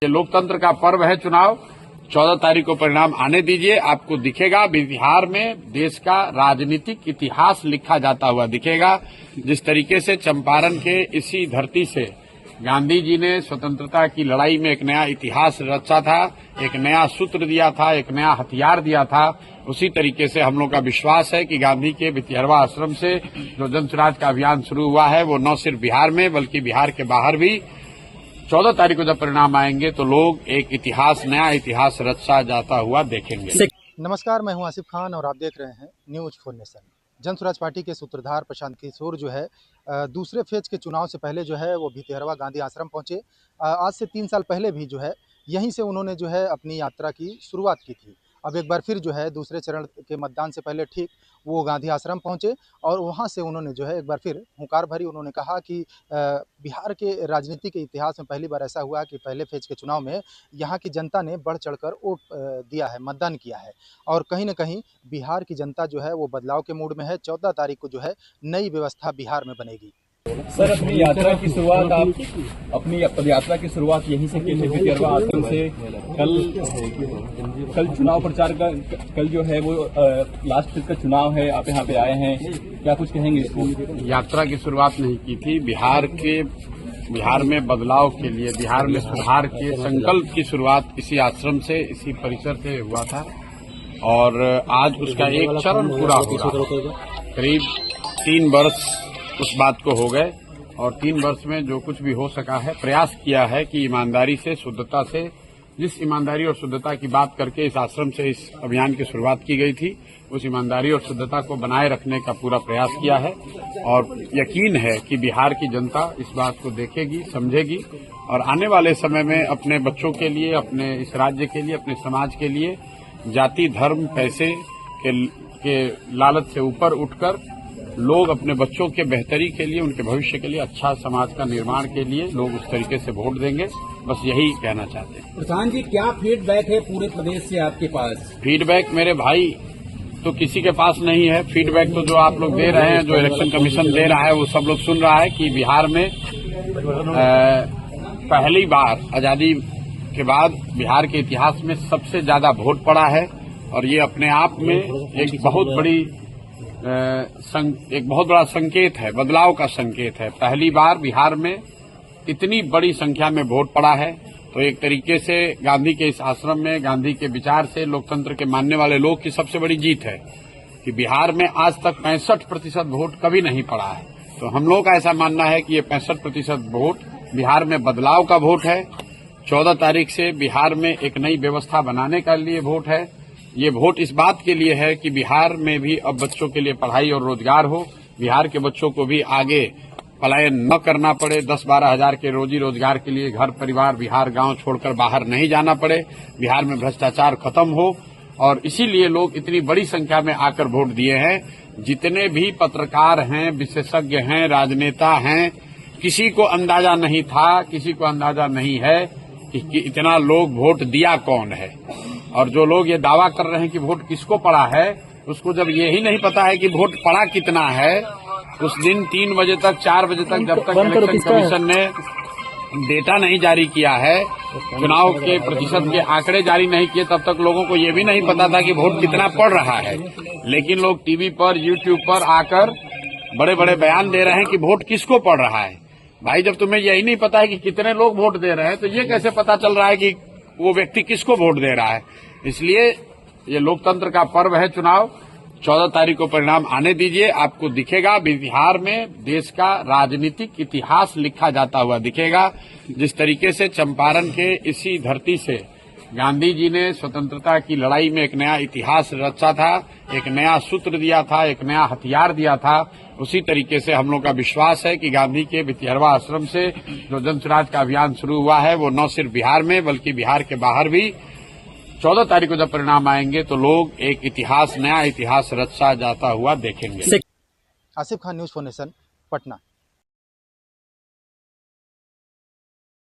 ये लोकतंत्र का पर्व है चुनाव। 14 तारीख को परिणाम आने दीजिए, आपको दिखेगा बिहार में देश का राजनीतिक इतिहास लिखा जाता हुआ दिखेगा। जिस तरीके से चंपारण के इसी धरती से गांधी जी ने स्वतंत्रता की लड़ाई में एक नया इतिहास रचा था, एक नया सूत्र दिया था, एक नया हथियार दिया था, उसी तरीके से हम लोग का विश्वास है कि गांधी के भितिहरवा आश्रम से जो जन स्वराज का अभियान शुरू हुआ है वो न सिर्फ बिहार में बल्कि बिहार के बाहर भी 14 तारीख को जब परिणाम आएंगे तो लोग एक इतिहास, नया इतिहास रचा जाता हुआ देखेंगे। नमस्कार, मैं हूं आसिफ खान और आप देख रहे हैं न्यूज फॉर नेशन। जन स्वराज पार्टी के सूत्रधार प्रशांत किशोर जो है दूसरे फेज के चुनाव से पहले जो है वो भितिहरवा गांधी आश्रम पहुंचे। आज से 3 साल पहले भी जो है यहीं से उन्होंने जो है अपनी यात्रा की शुरुआत की थी। अब एक बार फिर जो है दूसरे चरण के मतदान से पहले ठीक वो गांधी आश्रम पहुंचे और वहां से उन्होंने जो है एक बार फिर हुंकार भरी। उन्होंने कहा कि बिहार के राजनीति के इतिहास में पहली बार ऐसा हुआ कि पहले फेज के चुनाव में यहाँ की जनता ने बढ़ चढ़कर वोट दिया है, मतदान किया है और कहीं ना कहीं बिहार की जनता जो है वो बदलाव के मूड में है। 14 तारीख को जो है नई व्यवस्था बिहार में बनेगी। सर, अपनी यात्रा की शुरुआत अपनी पदयात्रा की शुरुआत यहीं से की थी, भितिहरवा आश्रम से। कल चुनाव प्रचार का कल जो है वो लास्ट फेज का चुनाव है, आप यहाँ पे आए हैं, क्या कुछ कहेंगे इसको? यात्रा की शुरुआत नहीं की थी, बिहार में बदलाव के लिए, बिहार में सुधार के संकल्प की शुरुआत इसी आश्रम से, इसी परिसर से हुआ था और आज उसका एक चरण पूरा हुआ। करीब 3 वर्ष उस बात को हो गए और 3 वर्ष में जो कुछ भी हो सका है, प्रयास किया है कि ईमानदारी से, शुद्धता से, जिस ईमानदारी और शुद्धता की बात करके इस आश्रम से इस अभियान की शुरुआत की गई थी, उस ईमानदारी और शुद्धता को बनाए रखने का पूरा प्रयास किया है और यकीन है कि बिहार की जनता इस बात को देखेगी, समझेगी और आने वाले समय में अपने बच्चों के लिए, अपने इस राज्य के लिए, अपने समाज के लिए जाति, धर्म, पैसे के लालच से ऊपर उठकर लोग अपने बच्चों के बेहतरी के लिए, उनके भविष्य के लिए, अच्छा समाज का निर्माण के लिए लोग उस तरीके से वोट देंगे। बस यही कहना चाहते हैं। प्रधान जी, क्या फीडबैक है पूरे प्रदेश से आपके पास? फीडबैक मेरे भाई तो किसी के पास नहीं है। फीडबैक तो जो आप लोग दे रहे हैं, जो इलेक्शन कमीशन दे रहा है, वो सब लोग सुन रहा है कि बिहार में पहली बार आजादी के बाद बिहार के इतिहास में सबसे ज्यादा वोट पड़ा है और ये अपने आप में एक बहुत बड़ा संकेत है, बदलाव का संकेत है। पहली बार बिहार में इतनी बड़ी संख्या में वोट पड़ा है तो एक तरीके से गांधी के इस आश्रम में, गांधी के विचार से, लोकतंत्र के मानने वाले लोग की सबसे बड़ी जीत है कि बिहार में आज तक 65% वोट कभी नहीं पड़ा है। तो हम लोग का ऐसा मानना है कि ये 65% वोट बिहार में बदलाव का वोट है। 14 तारीख से बिहार में एक नई व्यवस्था बनाने के लिए वोट है। ये वोट इस बात के लिए है कि बिहार में भी अब बच्चों के लिए पढ़ाई और रोजगार हो, बिहार के बच्चों को भी आगे पलायन न करना पड़े, 10-12 हजार के रोजी रोजगार के लिए घर परिवार, बिहार गांव छोड़कर बाहर नहीं जाना पड़े, बिहार में भ्रष्टाचार खत्म हो और इसीलिए लोग इतनी बड़ी संख्या में आकर वोट दिए हैं। जितने भी पत्रकार हैं, विशेषज्ञ हैं, राजनेता हैं, किसी को अंदाजा नहीं था, किसी को अंदाजा नहीं है कि इतना लोग वोट दिया कौन है। और जो लोग ये दावा कर रहे हैं कि वोट किसको पड़ा है, उसको जब ये ही नहीं पता है कि वोट पड़ा कितना है, उस दिन 3 बजे तक, 4 बजे तक जब तक इलेक्शन कमीशन ने डेटा नहीं जारी किया है, चुनाव के प्रतिशत के आंकड़े जारी नहीं किए, तब तक लोगों को ये भी नहीं पता था कि वोट कितना पड़ रहा है। लेकिन लोग टीवी पर, यूट्यूब पर आकर बड़े बड़े बयान दे रहे हैं कि वोट किसको पड़ रहा है। भाई, जब तुम्हें यही नहीं पता है कि कितने लोग वोट दे रहे हैं तो ये कैसे पता चल रहा है कि वो व्यक्ति किसको वोट दे रहा है? इसलिए ये लोकतंत्र का पर्व है चुनाव। 14 तारीख को परिणाम आने दीजिए, आपको दिखेगा बिहार में देश का राजनीतिक इतिहास लिखा जाता हुआ दिखेगा। जिस तरीके से चंपारण के इसी धरती से गांधी जी ने स्वतंत्रता की लड़ाई में एक नया इतिहास रचा था, एक नया सूत्र दिया था, एक नया हथियार दिया था, उसी तरीके से हम लोग का विश्वास है कि गांधी के भितिहरवा आश्रम से जो जन स्वराज का अभियान शुरू हुआ है वो न सिर्फ बिहार में बल्कि बिहार के बाहर भी 14 तारीख को जब परिणाम आएंगे तो लोग एक इतिहास, नया इतिहास रचा जाता हुआ देखेंगे। Asif Khan, news for nation, Patna.